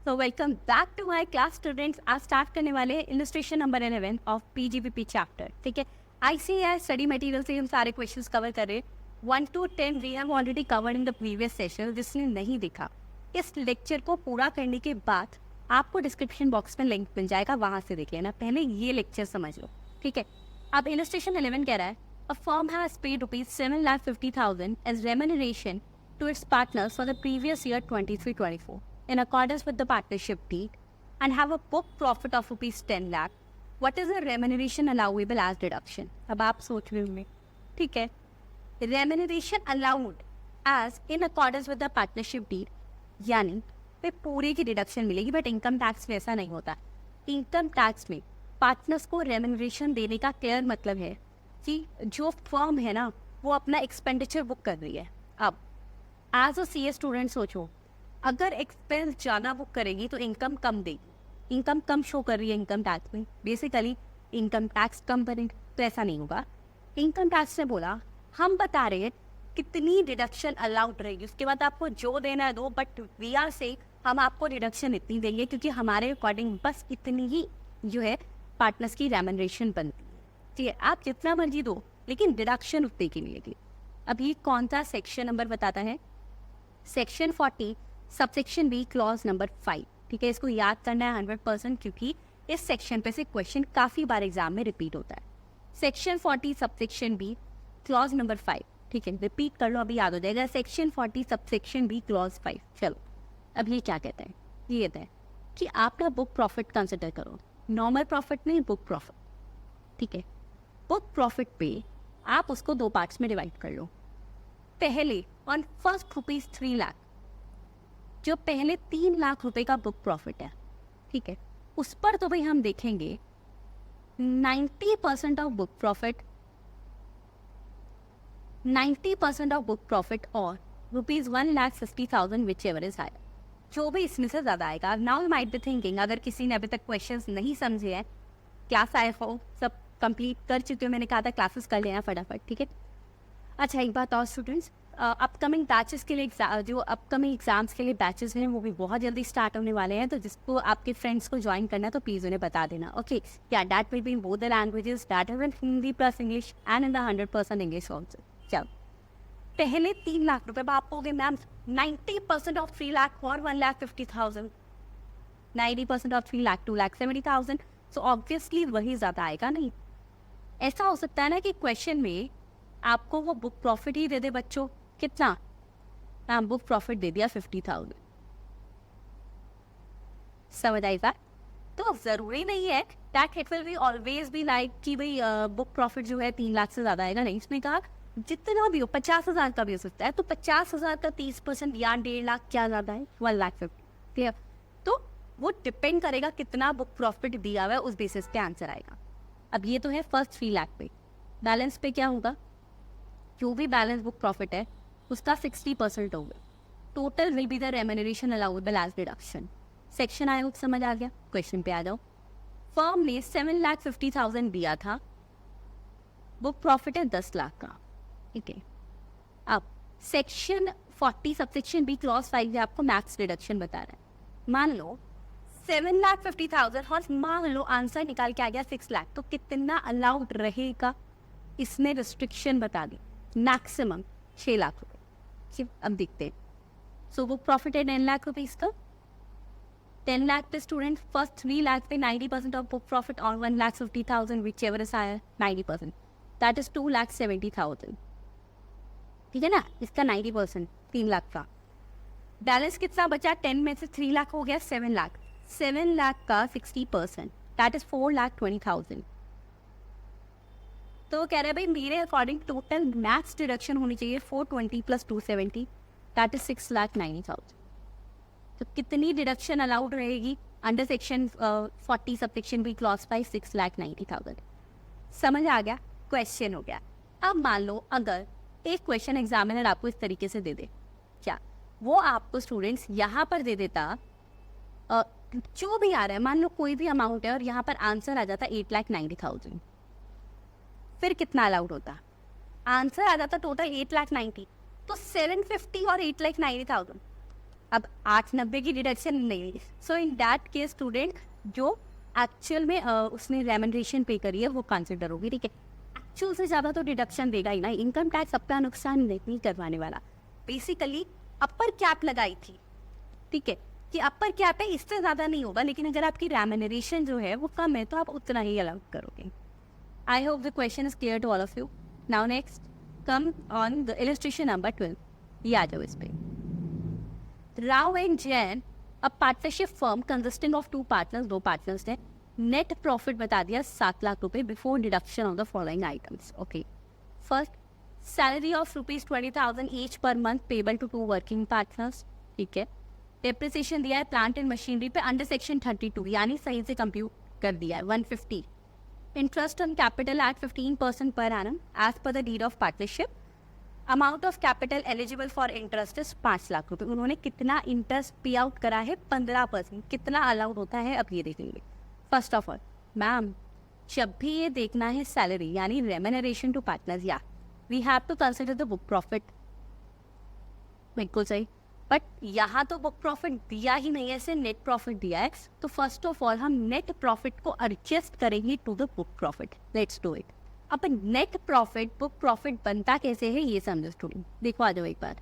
So welcome back to my class students. आज start करने वाले हैं illustration number 11 of PGBP chapter. ठीक है, आईसीएआई स्टडी मटेरियल से हम सारे क्वेश्चंस कवर कर रहे हैं. 1 to 10 we have already covered in the previous session. जिसने नहीं देखा, इस लेक्चर को पूरा करने के बाद आपको डिस्क्रिप्शन बॉक्स में लिंक मिल जाएगा, वहां से देख लेना. पहले ये लेक्चर समझ लो. ठीक है, अब इलस्ट्रेशन 11 कह रहा है a firm has paid ₹7,50,000 as remuneration to its partners for the previous year 23-24 in accordance with the partnership deed and have a book profit of ₹10 lakh. What is the remuneration allowable as deduction? अब आप सोच रहे होंगे, ठीक है, remuneration allowed as in accordance with the partnership deed, यानी पे पूरे की डिडक्शन मिलेगी. बट इनकम टैक्स में ऐसा नहीं होता. इनकम टैक्स में पार्टनर्स को रेम्यूनरेशन देने का क्लियर मतलब है कि जो फर्म है ना, वो अपना एक्सपेंडिचर बुक कर रही है. अब एज अ सीए स्टूडेंट सोचो, अगर एक्सपेंस ज़्यादा बुक करेगी तो इनकम कम देगी. इनकम कम शो कर रही है इनकम टैक्स में, बेसिकली इनकम टैक्स कम करेंगे, तो ऐसा नहीं होगा. इनकम टैक्स ने बोला हम बता रहे हैं कितनी डिडक्शन अलाउड रहेगी, उसके बाद आपको जो देना है दो, बट वी आर से हम आपको डिडक्शन इतनी देंगे क्योंकि हमारे अकॉर्डिंग बस इतनी ही जो है पार्टनर्स की रेम्यूनरेशन बनती है. ठीक है, आप जितना मर्जी दो लेकिन डिडक्शन उतने की मिलेगी. अब ये कौन सा सेक्शन नंबर बताता है? Section 40 subsection b clause number 5. ठीक है, इसको याद करना है 100% क्योंकि इस सेक्शन पे से क्वेश्चन काफ़ी बार एग्जाम में रिपीट होता है. Section 40 subsection b clause number 5. ठीक है, रिपीट कर लो, अभी याद हो जाएगा. Section 40 subsection b clause 5. चलो, अब ये क्या कहता है? ये कहता है कि आप ना बुक प्रॉफिट कंसिडर करो, नॉर्मल प्रॉफिट नहीं, बुक प्रॉफिट. ठीक है, बुक प्रॉफिट पे आप उसको दो पार्ट्स में डिवाइड कर लो. पहले ऑन फर्स्ट ₹3 लाख, जो पहले 3 लाख रुपए का बुक प्रॉफिट है, ठीक है, उस पर तो भाई हम देखेंगे 90% of book profit, 90% of book profit और ₹1,50,000 विच एवर इज हायर, जो भी इसमें से ज़्यादा आएगा. Now you might be thinking, अगर किसी ने अभी तक क्वेश्चंस नहीं समझे हैं, क्लास आए हो, सब कंप्लीट कर चुके हो, मैंने कहा था क्लासेस कर लेना फटाफट. ठीक है, अच्छा एक बात और स्टूडेंट्स, अपकमिंग बैचेस के लिए जो अपकमिंग एग्जाम्स के लिए बैचेस हैं वो भी बहुत जल्दी स्टार्ट होने वाले हैं. तो जिसको आपके फ्रेंड्स को ज्वाइन करना है तो प्लीज़ उन्हें बता देना. ओके, या that will be in both the languages, that is in Hindi plus English and in the 100% English also. चलो, पहले 3 लाख रुपए आप बोगे मैम 90% ऑफ 3 लाख और 1,50,000, 90% ऑफ 3 लाख 2,70,000. सो ऑब्वियसली वही ज़्यादा आएगा. नहीं, ऐसा हो सकता है ना कि क्वेश्चन में आपको वो बुक प्रॉफिट ही दे दे बच्चों. कितना? मैम बुक प्रॉफिट दे दिया 50,000. समझ आई बात? तो ज़रूरी नहीं है that it will be always be like कि भाई बुक प्रॉफिट जो है 3 लाख से ज़्यादा आएगा. नहीं, इसमें कहा जितना भी हो, 50,000 का भी हो सकता है. तो 50,000 का 30% या 1.5 लाख क्या ज़्यादा है? 1,50,000. क्लियर? तो वो डिपेंड करेगा कितना बुक प्रॉफिट दिया हुआ है, उस बेसिस पे आंसर आएगा. अब ये तो है फर्स्ट 3 लाख पे. बैलेंस पे क्या होगा? जो भी बैलेंस बुक प्रॉफिट है उसका 60% होगा. Total will be the remuneration allowable as deduction. Section आया, समझ आ गया? क्वेश्चन पे आ जाओ. फर्म ने 7,50,000 दिया था, बुक प्रॉफिट है 10 लाख का. ठीक है, अब सेक्शन 40 सबसेक्शन बी क्लॉज 5 में आपको मैक्स डिडक्शन बता रहा है. मान लो 7,50,000 और मान लो आंसर निकाल के आ गया 6 लाख, तो कितना अलाउड रहेगा? इसने रिस्ट्रिक्शन बता दी, मैक्सिमम 6 लाख रुपए. अब देखते हैं. सो बुक प्रॉफिट है 10 लाख रुपीज़ का. 10 लाख पे स्टूडेंट फर्स्ट 3 लाख पे 90% ऑफ बुक प्रॉफिट और 1,50,000 whichever is higher 90%, that is 2,70,000. ठीक है ना, इसका 90% 3 लाख का. बैलेंस कितना बचा? 10 में से 3 लाख हो गया 7 लाख. 7 लाख का 60% दैट इज 4,20,000. तो कह रहे हैं भाई मेरे अकॉर्डिंग टोटल मैक्स डिडक्शन होनी चाहिए 420 + 270 दैट इज 6,90,000. तो कितनी डिडक्शन अलाउड रहेगी under section 40 subsection b clause 5? 6,90,000. समझ आ गया? क्वेश्चन हो गया. अब मान लो अगर एक क्वेश्चन एग्जामिनर आपको इस तरीके से दे दे, क्या वो आपको स्टूडेंट्स यहाँ पर दे देता जो भी आ रहा है, मान लो कोई भी अमाउंट है और यहाँ पर आंसर आ जाता 8,90,000, फिर कितना अलाउड होता? आंसर आ जाता टोटल 8,90,000, तो 750 और 8,90,000 अब 890 की डिडक्शन नहीं। सो इन दैट केस स्टूडेंट जो एक्चुअल में उसने रेमनरेशन पे करी है वो कंसिडर होगी, ठीक है। एक्चुअल से ज़्यादा तो डिडक्शन देगा ही ना, इनकम टैक्स अपना नुकसान नहीं करवाने वाला। बेसिकली अपर कैप लगाई थी, ठीक है, कि अपर कैप है, इससे ज़्यादा नहीं होगा, लेकिन अगर आपकी रेमनरेशन जो है वो कम है तो आप उतना ही अलाउ करोगे। I hope the question is clear to all of you. Now next come on the illustration number 12। ये आ जाओ इस पे। Rao and Jain a partnership firm consisting of 2 partners, 2 partners ने नेट प्रॉफिट बता दिया 7 लाख रुपए before deduction of the following items. Okay, first salary of ₹20,000 each per month payable to 2 working partners, ठीक है। डेप्रिसिएशन दिया है प्लांट एंड मशीनरी पे under section 32, यानी सही से कंप्यूट कर दिया है 150। Interest on capital at 15% per annum as per the deed of partnership. Amount of capital eligible for interest is 5 lakh रुपए। उन्होंने कितना इंटरेस्ट पे आउट करा है 15%, कितना अलाउड होता है अब ये देखेंगे। फर्स्ट ऑफ ऑल मैम, जब भी ये देखना है सैलरी यानी रेम्यूनरेशन टू पार्टनर्स, या we have to consider the book profit. बिल्कुल सही, बट यहाँ तो बुक प्रॉफिट दिया ही नहीं है, ऐसे नेट प्रॉफिट दिया है। तो फर्स्ट ऑफ ऑल हम नेट प्रॉफिट को एडजस्ट करेंगे to the book profit. Let's do it. अब नेट प्रॉफिट बुक प्रॉफिट बनता कैसे है ये समझो स्टूडेंट। देखो आ जाओ एक बार,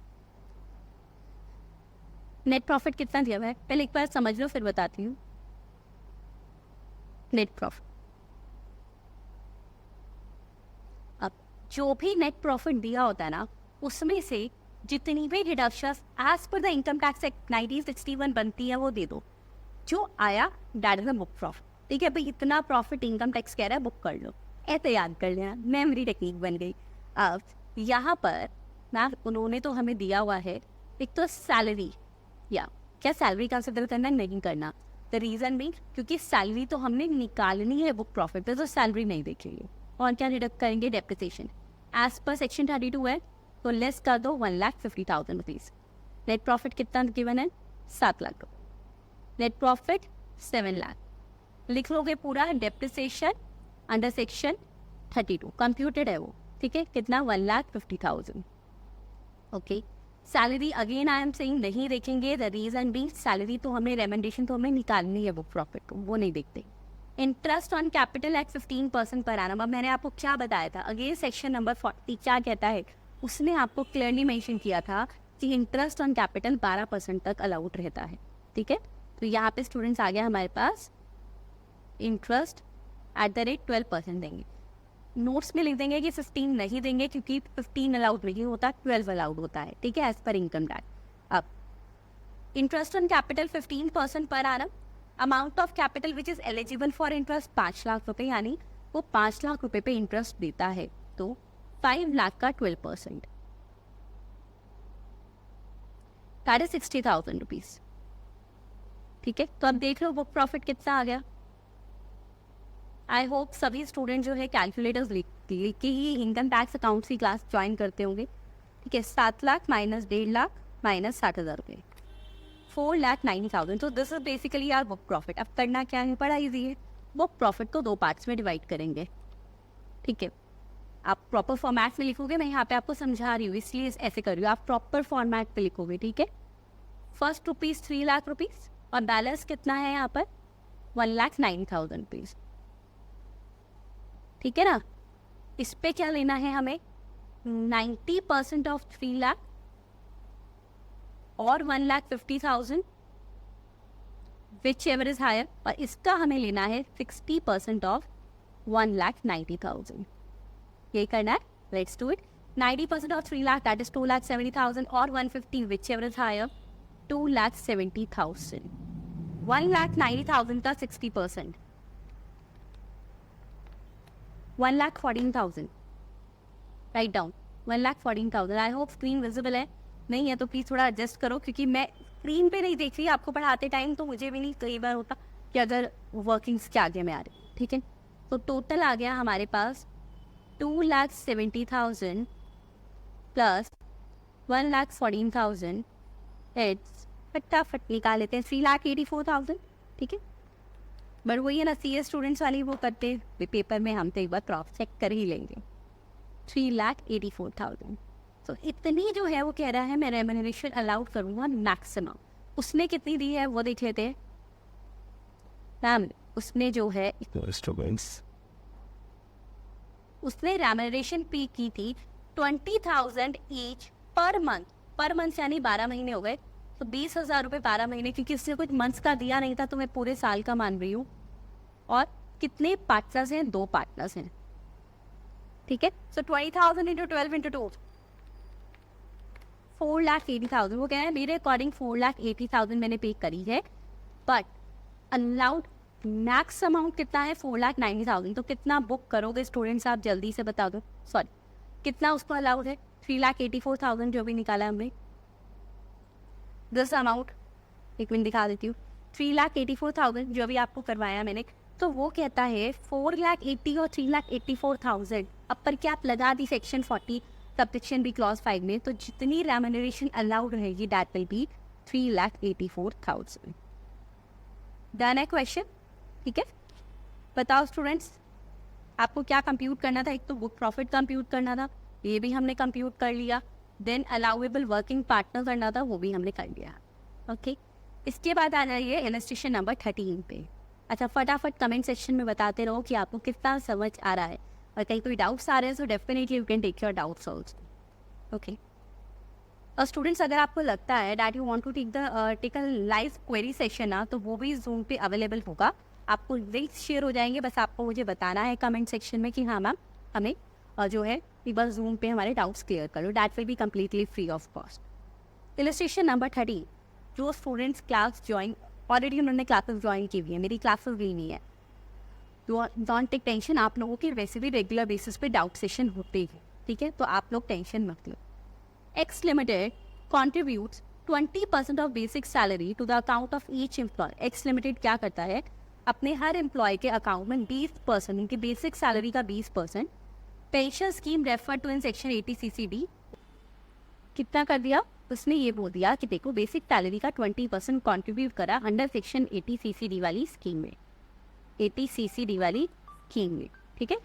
नेट प्रॉफिट कितना दिया हुआ है पहले एक बार समझ लो, फिर बताती हूँ। नेट प्रॉफिट, अब जो भी नेट प्रॉफिट दिया होता है ना, उसमें से जितनी भी deduction as per the income tax act 1961 बनती है वो दे दो। जो आया that is the book profit, ठीक है भाई। इतना प्रॉफिट इनकम टैक्स कह रहा है, बुक कर लो, ऐसे याद कर लेना, मेमोरी टेक्निक बन गई। अब यहाँ पर मैम उन्होंने तो हमें दिया हुआ है एक तो सैलरी, या क्या सैलरी कंसिडर करना नहीं करना। द रीज़न भी क्योंकि सैलरी तो हमने निकालनी है बुक प्रॉफिट पे, तो सैलरी नहीं देखेंगे। और क्या डिडक्ट करेंगे? डेप्रिसिएशन एज पर सेक्शन 32 है, तो लेस कर दो 1,50,000 रुपीज़। नेट प्रॉफिट कितना गिवन है? 7 लाख। नेट प्रॉफिट 7 लाख लिख लोगे पूरा। डेप्रिसिएशन अंडर सेक्शन 32 कंप्यूटेड है वो, ठीक है। कितना? 1,50,000। Okay, salary again I am saying नहीं देखेंगे। द रीजन बी सैलरी तो हमें रेमेंडेशन तो हमें निकालनी है बुक प्रॉफिट को, वो नहीं देखते। Interest on capital at 15% per annum. अब मैंने आपको क्या बताया था? अगेन सेक्शन नंबर 40 क्या कहता है? उसने आपको क्लियरली मेंशन किया था कि इंटरेस्ट ऑन कैपिटल 12% तक अलाउड रहता है, ठीक है। तो यहाँ पे स्टूडेंट्स आ गया हमारे पास इंटरेस्ट एट द रेट 12% देंगे। नोट्स में लिख देंगे कि 15 नहीं देंगे क्योंकि 15 अलाउड नहीं होता, 12 अलाउड होता है, ठीक है, एज पर इनकम टैक्स। अब interest on capital 15% per annum. Amount of capital which is eligible for interest 5 lakh रुपए, यानी वो 5 लाख रुपए पे इंटरेस्ट देता है, तो 5 लाख का 12% दैट इज 60,000 रुपीज, ठीक है। तो अब देख लो बुक प्रॉफिट कितना आ गया। आई होप सभी स्टूडेंट जो है कैलकुलेटर्स लिख के ही इनकम टैक्स अकाउंट्स की क्लास ज्वाइन करते होंगे, ठीक है। 7 लाख माइनस 1.5 लाख माइनस 60,000 रुपये, 4,90,000। तो दिस इज बेसिकली यार बुक प्रॉफिट। अब करना क्या है? बड़ा ईजी है। बुक प्रॉफिट को 2 पार्ट्स में डिवाइड करेंगे, ठीक है। आप प्रॉपर फॉर्मेट में लिखोगे, मैं यहाँ पे आपको समझा रही हूँ इसलिए ऐसे कर रही हूँ। आप प्रॉपर फॉर्मेट पे लिखोगे, ठीक है। फर्स्ट रुपीज़ 3 लाख रुपीज़ और बैलेंस कितना है यहाँ पर? 1,09,000 रुपीज़, ठीक है ना। इस पे क्या लेना है हमें? 90% ऑफ 3 लाख और 1,50,000 विच एवर इज हायर, और इसका हमें लेना है 60% ऑफ 1,90,000। ये करना है, let's do it. 90% of 3 lakh that is 2,70,000 और 150 विच एवर इज हायर 2,70,000। 1,90,000 का 60% 1,14,000। Write down 1,14,000। I hope screen visible है, नहीं है तो प्लीज़ थोड़ा एडजस्ट करो क्योंकि मैं स्क्रीन पे नहीं देख रही आपको पढ़ाते टाइम, तो मुझे भी नहीं कई बार होता कि अगर वर्किंग्स के आगे में आ रही, ठीक है। तो टोटल आ गया हमारे पास 2,70,000 प्लस 1,14,000 इट्स फटाफट निकाल लेते हैं 3,84,000, ठीक है। बट वही है ना, CS स्टूडेंट्स वाली वो करते पेपर में, हम तो एक बार क्रॉस चेक कर ही लेंगे। 3,84,000। तो इतनी जो है वो कह रहा है मैं रेम्यूनरेशन अलाउड करूँगा मैक्सिमम। उसने कितनी दी है वो देख लेते हैं मैम। उसने जो है उसने रेम्यूनरेशन पे की थी 20,000 ईच पर मंथ यानी 12 महीने हो गए, तो 20,000 रुपये 12 महीने, क्योंकि उसने कुछ मंथ्स का दिया नहीं था तो मैं पूरे साल का मान रही हूँ। और कितने पार्टनर्स हैं? 2 पार्टनर्स हैं, ठीक है। सो 20,000 इंटू 12 इंटू 2 4,80,000। वो कह रहे हैं मेरे अकॉर्डिंग 4,80,000 मैंने पे करी है, बट अलाउड मैक्स अमाउंट कितना है? 4,90,000। तो कितना बुक करोगे स्टूडेंट्स, आप जल्दी से बता दो। सॉरी, कितना उसको अलाउड है? 3,84,000 जो भी निकाला हमने। दिस अमाउंट एक मिनट दिखा देती हूँ। 3,84,000 जो भी आपको करवाया मैंने, तो वो कहता है 4,80,000 और 3,84,000 अपर कैप लगा दी सेक्शन 40 सबसेक्शन बी क्लॉज 5 में, तो जितनी रेम्यूनरेशन अलाउड रहेगी दैट विल बी 3,84,000। डन है क्वेश्चन, ठीक है। बताओ स्टूडेंट्स, आपको क्या कंप्यूट करना था? एक तो बुक प्रॉफिट कंप्यूट करना था, ये भी हमने कंप्यूट कर लिया। देन अलाउेबल वर्किंग पार्टनर करना था, वो भी हमने कर लिया। ओके, इसके बाद आ जाइए इलस्ट्रेशन नंबर 13 पे। अच्छा, फटाफट कमेंट सेक्शन में बताते रहो कि आपको कितना समझ आ रहा है, और कहीं कोई डाउट्स आ रहे हैं तो definitely you can take your doubts also. Okay, और स्टूडेंट्स अगर आपको लगता है that you want to take a live query session ना, तो वो भी जूम पे अवेलेबल होगा। आपको लिंक्स शेयर हो जाएंगे, बस आपको मुझे बताना है कमेंट सेक्शन में कि हाँ मैम हमें जो है एक बार जूम पे हमारे डाउट्स क्लियर करो। That will be completely free of cost. Illustration number 13, जो स्टूडेंट्स क्लास ज्वाइन ऑलरेडी उन्होंने क्लासेस ज्वाइन की हुई है, मेरी क्लासेस भी नहीं है, तो डोंट टेक टेंशन। आप लोगों के वैसे भी रेगुलर बेसिस पे डाउट सेशन होते ही, ठीक है, तो आप लोग टेंशन मत लो। X Limited contributes 20% of basic salary to the account of each employee. X Limited क्या करता है? अपने हर एम्प्लॉय के अकाउंट में 20%, उनकी बेसिक सैलरी का 20% pension scheme refer to in section 80 CCD कितना कर दिया? उसने ये बोल दिया कि देखो बेसिक सैलरी का 20% कॉन्ट्रीब्यूट करा अंडर सेक्शन 80 CCD वाली स्कीम में, 80 CCD वाली स्कीम में, ठीक है।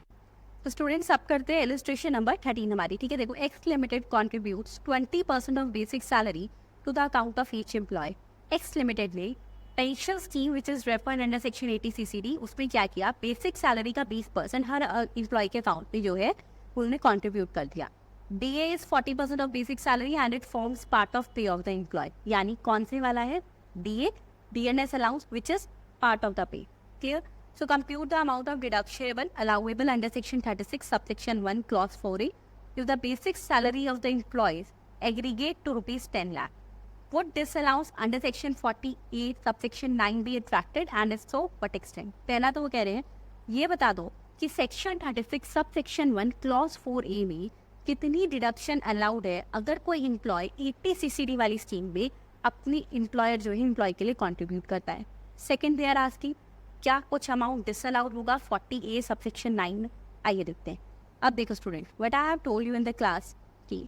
तो स्टूडेंट्स अब करते हैं इलस्ट्रेशन नंबर 13 हमारी, ठीक है। देखो, X limited contributes 20% of basic salary to the account of each employee. X limited ने pension scheme which is referred under section 80 CCD उसमें क्या किया? बेसिक सैलरी का 20% हर एम्प्लॉय के अकाउंट में जो है उन्होंने कॉन्ट्रीब्यूट कर दिया। DA is 40% of basic salary and it forms part of पे ऑफ द एम्प्लॉय। यानी कौन से वाला है? DA, DNS allowance which is part of the pay. Clear? So compute the amount of deductible allowable under section 36 subsection 1 clause 4A if the basic salary of the employees aggregate to rupees 10 lakh. Would this allowance under section 48 subsection 9 be attracted and if so what extent? पहला तो वो कह रहे हैं ये बता दो कि section 36 subsection 1 clause 4A में कितनी डिडक्शन अलाउड है अगर कोई एम्प्लॉय 80 CCD वाली स्कीम में अपनी एम्प्लॉयर जो है एम्प्लॉय के लिए कॉन्ट्रीब्यूट करता है। सेकेंड दे आर आस्किंग क्या कुछ अमाउंट डिसअलाउड होगा 40A सबसेक्शन 9 में? आइए देखते हैं। अब देखो student, what I have told you in the class कि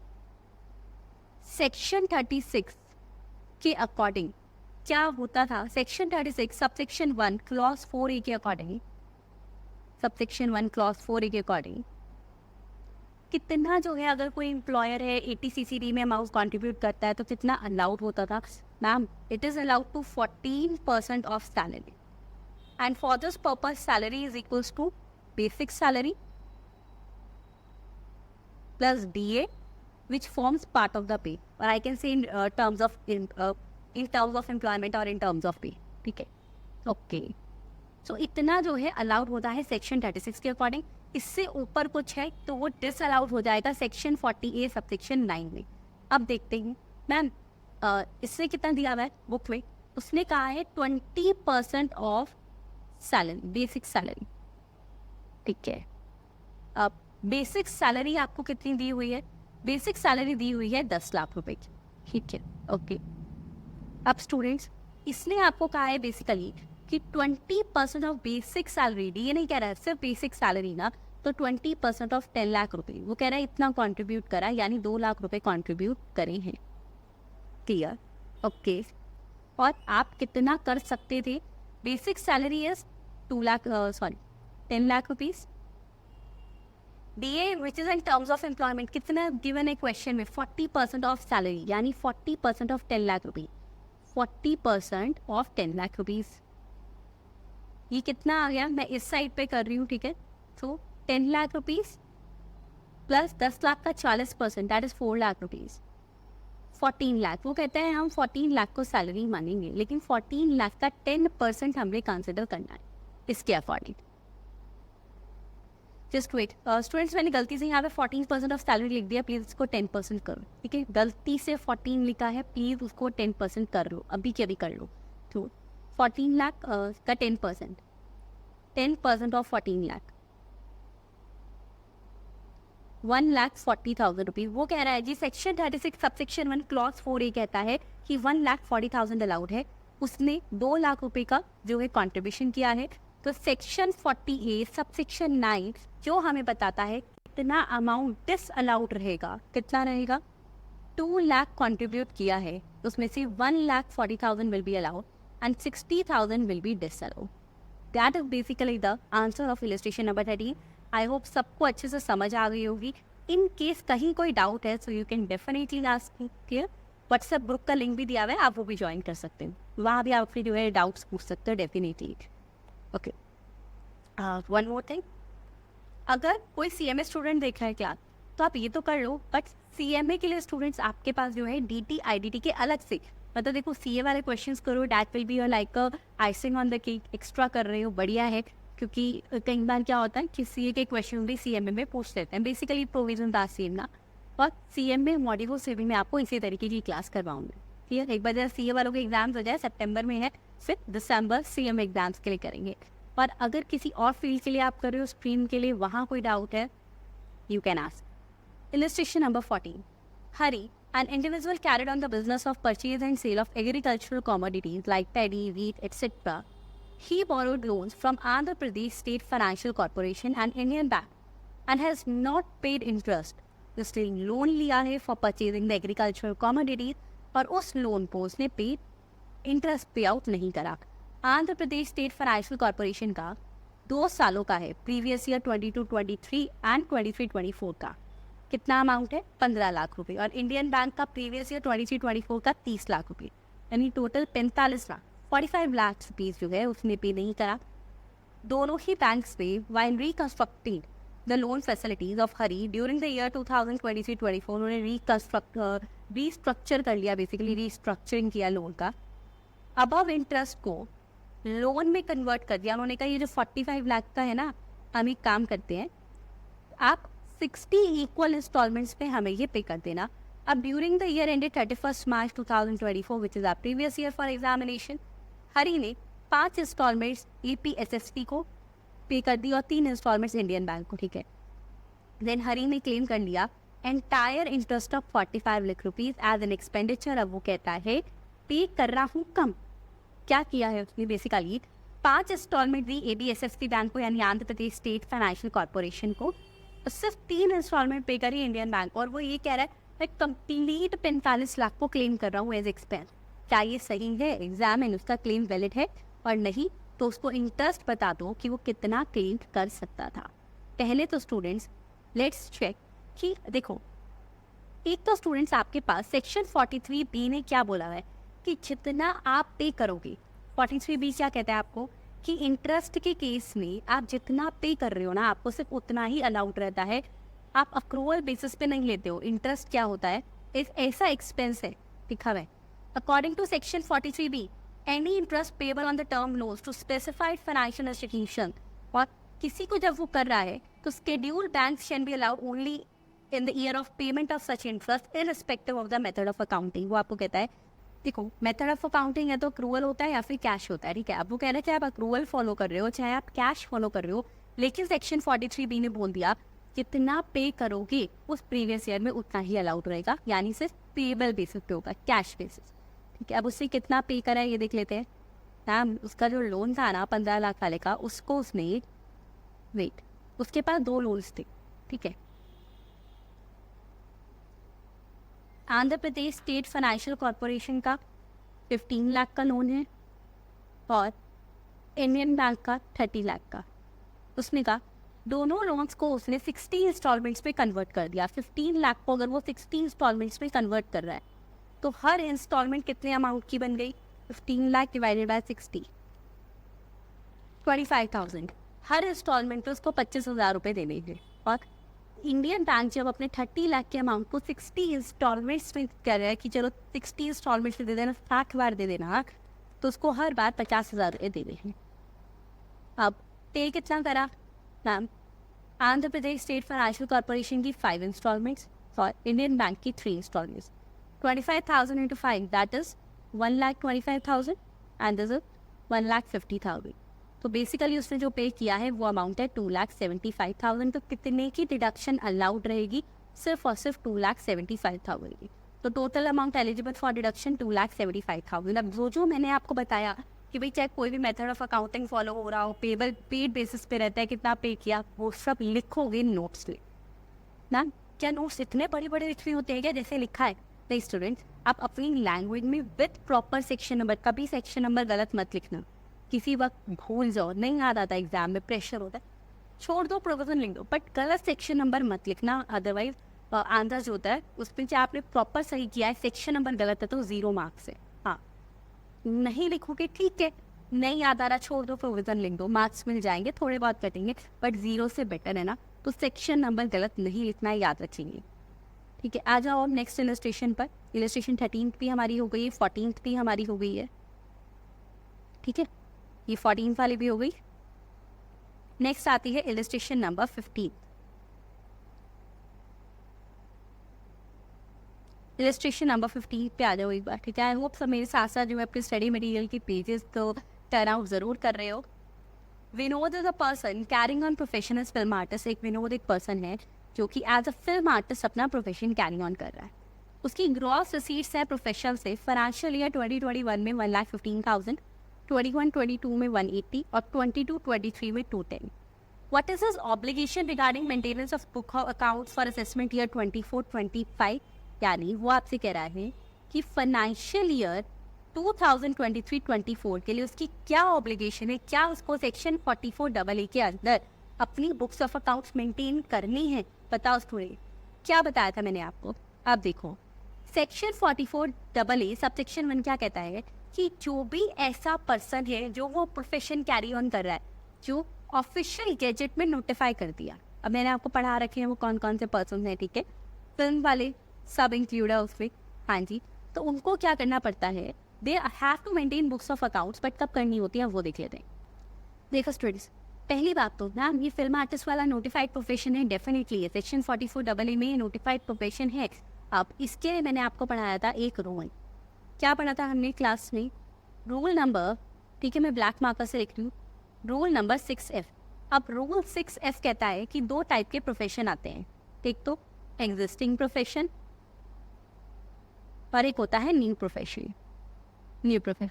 सेक्शन 36 के अकॉर्डिंग क्या होता था? सेक्शन 36 सबसेक्शन 1 क्लॉज 4A के अकॉर्डिंग, सबसेक्शन 1 क्लॉज 4A के अकॉर्डिंग कितना जो है अगर कोई एम्प्लॉयर है 80 CCD में अमाउंट कॉन्ट्रीब्यूट करता है तो कितना अलाउड होता था? Ma'am it is allowed to 14% of salary, and for this purpose salary is equals to basic salary plus DA which forms part of the pay, or I can say in terms of employment or in terms of pay, ठीक है। Okay, सो इतना जो है allowed होता है section 36 के according. इससे ऊपर कुछ है तो वो डिसअलाउड हो जाएगा सेक्शन 40A सबसेक्शन 9 में। अब देखते हैं मैम इससे कितना दिया हुआ है बुक में? उसने कहा है 20% ऑफ सैलरी, बेसिक सैलरी, ठीक है। अब बेसिक सैलरी आपको कितनी दी हुई है? बेसिक सैलरी दी हुई है 10 लाख रुपए की, ठीक है। ओके, अब स्टूडेंट्स इसने आपको कहा है बेसिकली कि 20% ऑफ बेसिक सैलरी, ये नहीं कह रहा है सिर्फ बेसिक सैलरी ना, तो 20% ऑफ 10 लाख रुपए, वो कह रहा है इतना कंट्रीब्यूट करा, यानी 2 लाख रुपए कंट्रीब्यूट करे हैं। क्लियर? ओके, और आप कितना कर सकते थे? Basic salary is 10 lakh rupees. DA which is in terms of employment कितना गिवन है क्वेश्चन में? 40% ऑफ सैलरी, यानी 40% of 10 lakh rupees, 40% of 10 lakh rupees. ये कितना आ गया, मैं इस साइड पे कर रही हूँ, ठीक है। सो 10 लाख रुपीज़ प्लस 10 लाख का 40%, that is 4 lakh rupees. 14 lakh, वो कहते हैं हम 14 लाख को सैलरी मानेंगे, लेकिन 14 लाख का 10% हमें कंसिडर करना है इसके अकॉर्डिंग। जस्ट वेट स्टूडेंट्स, मैंने गलती से यहाँ पे 14% ऑफ सैलरी लिख दिया, प्लीज़ उसको 10% करो, ठीक है। गलती से 14 लिखा है, प्लीज़ उसको 10% कर लो, अभी के अभी कर लो। तो 14 लाख का 10% ऑफ 14 लाख 1,40,000 रुपीज़। वो कह रहा है जी सेक्शन 36 सबसेक्शन 1 क्लॉज 4A कहता है कि 1,40,000 अलाउड है, उसने 2 लाख रुपए का जो है कॉन्ट्रीब्यूशन किया है। तो सेक्शन 40A सबसेक्शन 9 जो हमें बताता है कितना अमाउंट डिस अलाउड रहेगा, कितना रहेगा, 2 लाख कॉन्ट्रीब्यूट किया है, उसमें से 1,40,000 will be allowed and 60,000 will be disallowed. That is basically the answer of illustration number 13। आई होप सबको अच्छे से समझ आ गई होगी। इन केस कहीं कोई डाउट है so you can definitely ask me, clear. WhatsApp group का लिंक भी दिया हुआ है, आप वो भी ज्वाइन कर सकते हैं, वहाँ भी आप अपने जो है डाउट्स पूछ सकते हो definitely. Okay, one more thing, अगर कोई CMA स्टूडेंट देख रहा है क्लास तो आप ये तो कर लो, बट CMA के लिए स्टूडेंट्स आपके पास जो है DT IDT के अलग से, मतलब देखो CA वाले क्वेश्चंस करो, that will be like icing on the cake, extra कर रहे हो, बढ़िया है। क्योंकि कई बार क्या होता है कि CA के क्वेश्चन भी CMA में पूछ लेते हैं, बेसिकली प्रोविजन था सेम ना, और CMA मॉड्यूल 7 में आपको इसी तरीके की क्लास करवाऊंगी, ठीक है। एक बार जब CA वालों के एग्जाम्स हो जाए, सितंबर में है, फिर दिसंबर CMA एग्जाम्स के लिए करेंगे। और अगर किसी और फील्ड के लिए आप कर रहे हो, स्ट्रीम के लिए, वहाँ कोई डाउट है, you can ask. Illustration number 14, Hari, an individual carried on the business of purchase and sale of agricultural commodities like paddy, wheat, etc. He borrowed loans from Andhra Pradesh State Financial Corporation and Indian Bank and has not paid interest. उसने loan लिया है for purchasing the agricultural commodities और उस loan को उसने पे interest पे out नहीं करा। Andhra Pradesh state financial corporation का 2 सालों का है, प्रीवियस ईयर 22-23 एंड 23-24 का कितना अमाउंट है, 15 लाख रुपए, और इंडियन बैंक का प्रीवियस ईयर 23-24 का 30 लाख रुपए, यानी टोटल 45 लाख, 45 लाख रुपीज जो है उसने पे नहीं करा। दोनों ही बैंक्स पे while reconstructing the loan facilities of Hari during the year 2023-24 उन्होंने रीस्ट्रक्चर कर लिया, बेसिकली रीस्ट्रक्चरिंग किया लोन का, अबव इंटरेस्ट को लोन में कन्वर्ट कर दिया। उन्होंने कहा ये जो 45 लाख का है ना, हम एक काम करते हैं, आप 60 इक्वल इंस्टॉलमेंट्स पे हमें ये पे कर देना। अब during the year ended 31 March 2024 which is our previous year for examination, Hari ने 5 इंस्टॉलमेंट्स APSST को पे कर दी और 3 इंस्टॉलमेंट्स इंडियन बैंक को, ठीक है। देन हरी ने क्लेम कर लिया entire interest of 45 lakh rupees as an expenditure. अब वो कहता है पे कर रहा हूँ कम। क्या किया है उसने, बेसिकली 5 इंस्टॉलमेंट दी ABSST बैंक को, यानी Andhra Pradesh state financial corporation को, और सिर्फ 3 इंस्टॉलमेंट पे करी इंडियन बैंक, और वो ये कह रहा है मैं कंप्लीट 45 लाख को क्लेम कर रहा हूँ एज एक्सपेंस। क्या ये सही है, एग्जाम में उसका क्लेम वैलिड है, और नहीं तो उसको इंटरेस्ट बता दो कि वो कितना क्लेम कर सकता था। पहले तो स्टूडेंट्स लेट्स चेक कि देखो, एक तो स्टूडेंट्स आपके पास सेक्शन 43B ने क्या बोला है कि जितना आप पे करोगे, 43B क्या कहता है आपको कि इंटरेस्ट के केस में आप जितना पे कर रहे हो ना, आपको सिर्फ उतना ही अलाउड रहता है, आप अक्रूवल बेसिस पे नहीं लेते हो। इंटरेस्ट क्या होता है, एक ऐसा एक्सपेंस है, लिखा हुआ है according to section 43B any interest payable on the term loans to specified financial institution, और किसी को जब वो कर रहा है तो schedule banks can be allowed only in the year of payment of such interest irrespective of the method of accounting. वो आपको कहता है देखो मेथड ऑफ अकाउंटिंग है तो अक्रूवल होता है या फिर कैश होता है, ठीक है। अब वो कह रहे हैं चाहे आप अक्रूवल फॉलो कर रहे हो चाहे आप कैश फॉलो कर रहे हो, लेकिन सेक्शन 43B ने बोल दिया जितना पे करोगे उस प्रीवियस ईयर में उतना ही अलाउड रहेगा, यानी सिर्फ पेबल बेसिस पे होगा, कैश बेसिस, ठीक है। अब उससे कितना पे करा है ये देख लेते हैं। मैम उसका जो लोन था ना 15 लाख वाले का, उसको उसने वेट उसके पास 2 लोन्स थे, ठीक है। Andhra Pradesh state financial corporation का 15 लाख का लोन है और इंडियन बैंक का 30 लाख का। उसने कहा दोनों लोन्स को उसने 60 इंस्टॉलमेंट्स पे कन्वर्ट कर दिया। 15 लाख को अगर वो 60 इंस्टॉलमेंट्स पे कन्वर्ट कर रहा है तो हर इंस्टॉलमेंट कितने अमाउंट की बन गई, 15 लाख डिवाइडेड बाय 60, 25,000। हर इंस्टॉलमेंट पे उसको 25,000 रुपये देने हैं। और इंडियन बैंक जब अपने 30 लाख के अमाउंट को 60 इंस्टॉलमेंट्स में कह रहा है कि चलो 60 इंस्टॉलमेंट्स में दे देना, 60 बार दे देना, तो उसको हर बार 50,000 रुपये देने हैं। अब पे कितना करा ma'am? Andhra Pradesh state financial corporation की 5 इंस्टॉलमेंट्स और इंडियन बैंक की 3 instalments. 25,000 into 5 that is 1,25,000 and this is 1,50,000। तो बेसिकली उसने जो पे किया है वो अमाउंट है 2,75,000। तो कितने की डिडक्शन अलाउड रहेगी? सिर्फ और सिर्फ 2,75,000 की। तो total amount eligible for deduction 2,75,000। अब जो मैंने आपको बताया कि भाई चाहे कोई भी मेथड ऑफ अकाउंटिंग फॉलो हो रहा हो, पेबल पेड बेसिस पे रहता है, कितना पे किया, वो सब लिखोगे नोट्स में ना। क्या नोट्स इतने बड़े बड़े लिखे होते हैं क्या जैसे लिखा है? नहीं स्टूडेंट्स, आप अपनी लैंग्वेज में विद प्रॉपर सेक्शन नंबर, कभी सेक्शन नंबर गलत मत लिखना। किसी वक्त भूल जाओ, नहीं याद आता, एग्जाम में प्रेशर होता है, छोड़ दो, प्रोविजन लिख दो, बट गलत सेक्शन नंबर मत लिखना। अदरवाइज आंसर जो होता है उसमें चाहे आपने प्रॉपर सही किया है, सेक्शन नंबर गलत है तो 0 मार्क्स है। हाँ, नहीं लिखोगे ठीक है, नहीं याद आ रहा छोड़ दो, प्रोविजन लिख दो, मार्क्स मिल जाएंगे, थोड़े बहुत कटेंगे, बट 0 से बेटर है ना। तो सेक्शन नंबर गलत नहीं लिखना है, याद रखेंगे। ठीक है, आ जाओ अब नेक्स्ट इलस्ट्रेशन पर। इलस्ट्रेशन 13 भी हमारी हो गई है, 14 भी हमारी हो गई है। ठीक है, ये 14 वाली भी हो गई। नेक्स्ट आती है इलस्ट्रेशन नंबर 15। इलस्ट्रेशन नंबर 15 पे आ जाओ एक बार। ठीक है, आई होप सब मेरे साथ साथ जो है अपने स्टडी मटेरियल के पेजेस तो टर्न आउट ज़रूर कर रहे हो। Vinod is a person carrying on profession as film artist. एक विनोद एक पर्सन है जो कि एज अ फिल्म आर्टिस्ट अपना प्रोफेशन कैरी ऑन कर रहा है। उसकी ग्रॉस रिसीट्स है प्रोफेशन से फाइनेंशियल ईयर 2021 में 1,15,000, 21-22 में 180 और 22-23 में 210। What is his obligation regarding maintenance of book accounts for assessment year 24-25? यानी वो आपसे कह रहा है कि फाइनेंशियल ईयर 2023-24 के लिए उसकी क्या ऑब्लिगेशन है, क्या उसको सेक्शन 44AA के अंदर अपनी बुक्स ऑफ अकाउंट्स मेंटेन करनी है। बताओ स्टूडेंट, क्या बताया था मैंने आपको? अब देखो, सेक्शन 44AA सब सेक्शन 1 क्या कहता है कि जो भी ऐसा पर्सन है जो वो प्रोफेशन कैरी ऑन कर रहा है, जो ऑफिशियल गैजेट में नोटिफाई कर दिया। अब मैंने आपको पढ़ा रखे हैं वो कौन कौन से पर्सन हैं। ठीक है, फिल्म वाले सब इंक्लूड है उसमें। हाँ जी, तो उनको क्या करना पड़ता है? They have to maintain books of accounts, but कब करनी होती है वो देख लेते हैं। देखो स्टूडेंट्स, पहली बात तो मैम ये फिल्म आर्टिस्ट वाला नोटिफाइड प्रोफेशन है, डेफिनेटली है, सेक्शन 44AA में नोटिफाइड प्रोफेशन है। अब इसके लिए मैंने आपको पढ़ाया था एक रूल। क्या पढ़ा था हमने क्लास में? रूल नंबर, ठीक है मैं ब्लैक मार्कर से लिख रही हूँ, रूल नंबर 6F। अब रूल 6F कहता है कि 2 टाइप के प्रोफेशन आते हैं, एक तो एग्जिस्टिंग प्रोफेशन और एक होता है new profession. New profession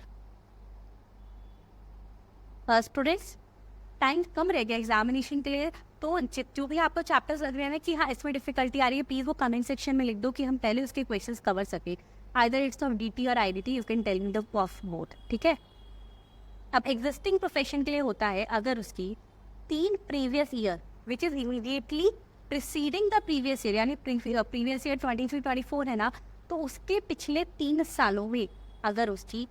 students, time कम रह गया एग्जामिनेशन के लिए, तो जो भी आपको चैप्टर्स लग रहे हैं ना कि हाँ इसमें डिफिकल्टी आ रही है, प्लीज़ वो कमेंट सेक्शन में लिख दो कि हम पहले उसके क्वेश्चंस कवर सके। आइदर इट्स ऑफ DT और IDT, you can tell me the of both. ठीक है, अब एग्जिस्टिंग प्रोफेशन के लिए होता है अगर उसकी 3 previous year which is immediately preceding the previous year, यानी प्रीवियस ईयर 23-24 है ना, तो उसके पिछले 3 सालों में अगर उसकी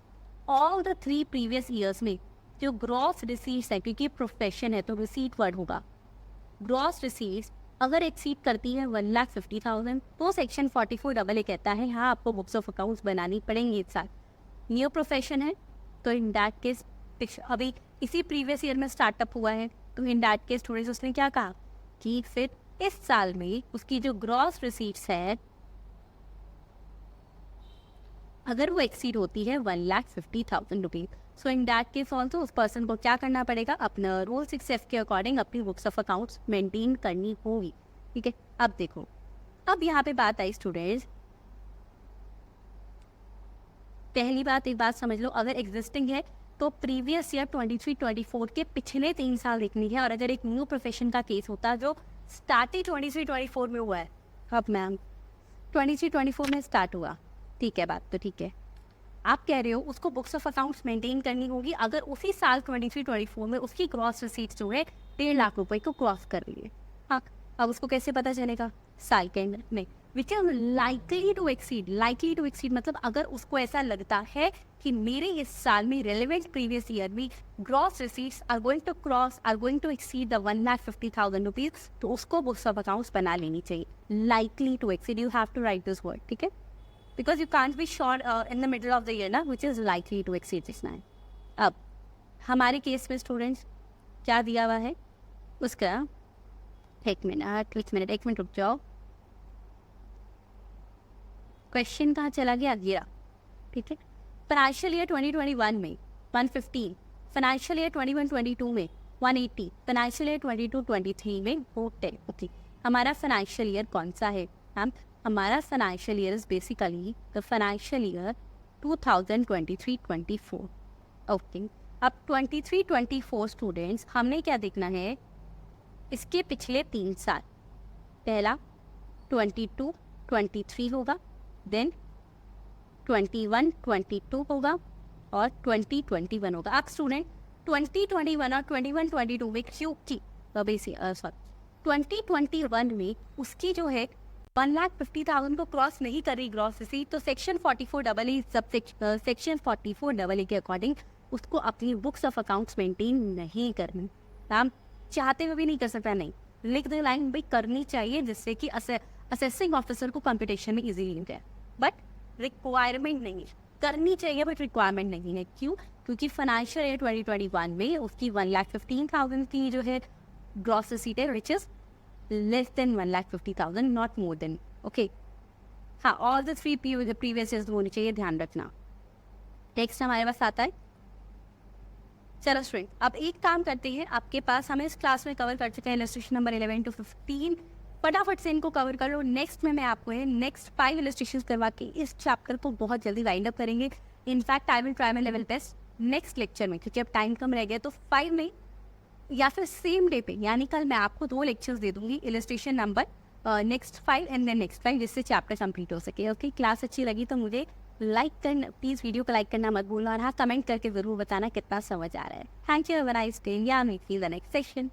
ऑल द 3 प्रीवियस ईयर्स में जो ग्रॉस रिसीट्स है, क्योंकि प्रोफेशन है तो रिसीट वर्ड होगा, ग्रॉस रिसीट्स अगर एक्सीड करती है 1,50,000 तो सेक्शन 44AA कहता है हाँ आपको बुक्स ऑफ अकाउंट्स बनानी पड़ेंगी इस साल। न्यू प्रोफेशन है तो इन दैट केस अभी इसी प्रीवियस ईयर में स्टार्टअप हुआ है, तो इन दैट केस स्टूडेंट्स उसने क्या कहा कि फिर इस साल में उसकी जो ग्रॉस रिसीट्स है अगर वो एक्सीड होती है 1,50,000 rupees, so in that case also उस पर्सन को क्या करना पड़ेगा? अपना रूल 6F के अकॉर्डिंग अपनी बुक्स ऑफ अकाउंट्स मेंटेन करनी होगी। ठीक है, अब देखो, अब यहाँ पे बात आई स्टूडेंट्स, पहली बात एक बात समझ लो, अगर एग्जिस्टिंग है तो प्रीवियस ईयर 23-24 के पिछले 3 साल देखनी है, और अगर एक न्यू प्रोफेशन का केस होता है जो स्टार्टिंग 23-24 में हुआ है, अब मैम 23-24 में स्टार्ट हुआ, ठीक है बात तो ठीक है, आप कह रहे हो उसको बुक्स ऑफ अकाउंट्स मेंटेन करनी होगी अगर उसी साल 23-24 में उसकी ग्रॉस रिसीट्स जो है 1.5 लाख रुपए को क्रॉस कर रही है। हाँ, अब उसको कैसे पता चलेगा? साल के एंड में which is likely to exceed मतलब अगर उसको ऐसा लगता है कि मेरे इस साल में रेलिवेंट प्रीवियस ईयर में gross receipts are going to exceed the 1,50,000 rupees, तो उसको बुक्स ऑफ अकाउंट्स बना लेनी चाहिए. Likely to exceed, you have to write this word, ठीक है, because you can't be sure in the middle of the year ना, which is likely to exceed this nine. अब हमारे केस में students क्या दिया हुआ है उसका, एक मिनट रुक जाओ, क्वेश्चन कहाँ चला गया, गिरा, ठीक है. फाइनेंशियल ईयर 2021 में 115, फाइनेंशियल ईयर 21-22 में 180, फाइनेंशियल ईयर 22-23 में 410. ओके, हमारा फाइनेंशियल ईयर कौन सा है मैम? हमारा financial year is basically the financial year 2023-24. Okay, अब 23-24 स्टूडेंट्स हमने क्या देखना है, इसके पिछले 3 साल, पहला 22-23 होगा, देन 21-22 होगा और 20-21 होगा. अब स्टूडेंट 2021 और 21-22 में क्यों की 2021 में उसकी जो है 1,50,000 को क्रॉस नहीं कर रही ग्रॉस रिसीट, तो सेक्शन 44AA सेक्शन 44AA के अकॉर्डिंग उसको अपनी बुक्स ऑफ अकाउंट्स मेंटेन नहीं करनी. हम चाहते हुए भी नहीं कर सकता, नहीं, लिख दे लाइन भाई करनी चाहिए, जिससे कि असेसिंग ऑफिसर को कंपटीशन में इजीली हो जाए, बट रिक्वायरमेंट नहीं है. करनी चाहिए बट रिक्वायरमेंट नहीं है. क्यों? क्योंकि फाइनेंशियल ईयर 2021 में उसकी 1,15,000 की जो है ग्रॉस रिसीट है, which is less than 1,50,000, not more than. Okay, हाँ, ऑल द 3 प्रीवियस ईयर्स होनी चाहिए, ध्यान रखना. नेक्स्ट हमारे पास आता है, चलो स्टूडेंट अब एक काम करते हैं, आपके पास हमें इस क्लास में कवर कर चुके हैं इलस्ट्रेशन नंबर 11 to 15. फटाफट से इनको कवर कर लो. नेक्स्ट में मैं आपको है नेक्स्ट 5 इलस्ट्रेशन करवा के इस चैप्टर को बहुत जल्दी वाइंड अप करेंगे. In fact I will try my level best next lecture में, क्योंकि अब टाइम कम रह गया, तो 5 में या फिर सेम डे पे, यानी कल मैं आपको 2 लेक्चर्स दे दूंगी, illustration number next 5 and then next 5, जिससे चैप्टर कंप्लीट हो सके. ओके, क्लास अच्छी लगी तो मुझे लाइक करना, प्लीज़ वीडियो को लाइक करना मत भूलना, और हाँ, कमेंट करके ज़रूर बताना कितना समझ आ रहा है. Thank you, have a nice day, yeah meet you in the next session.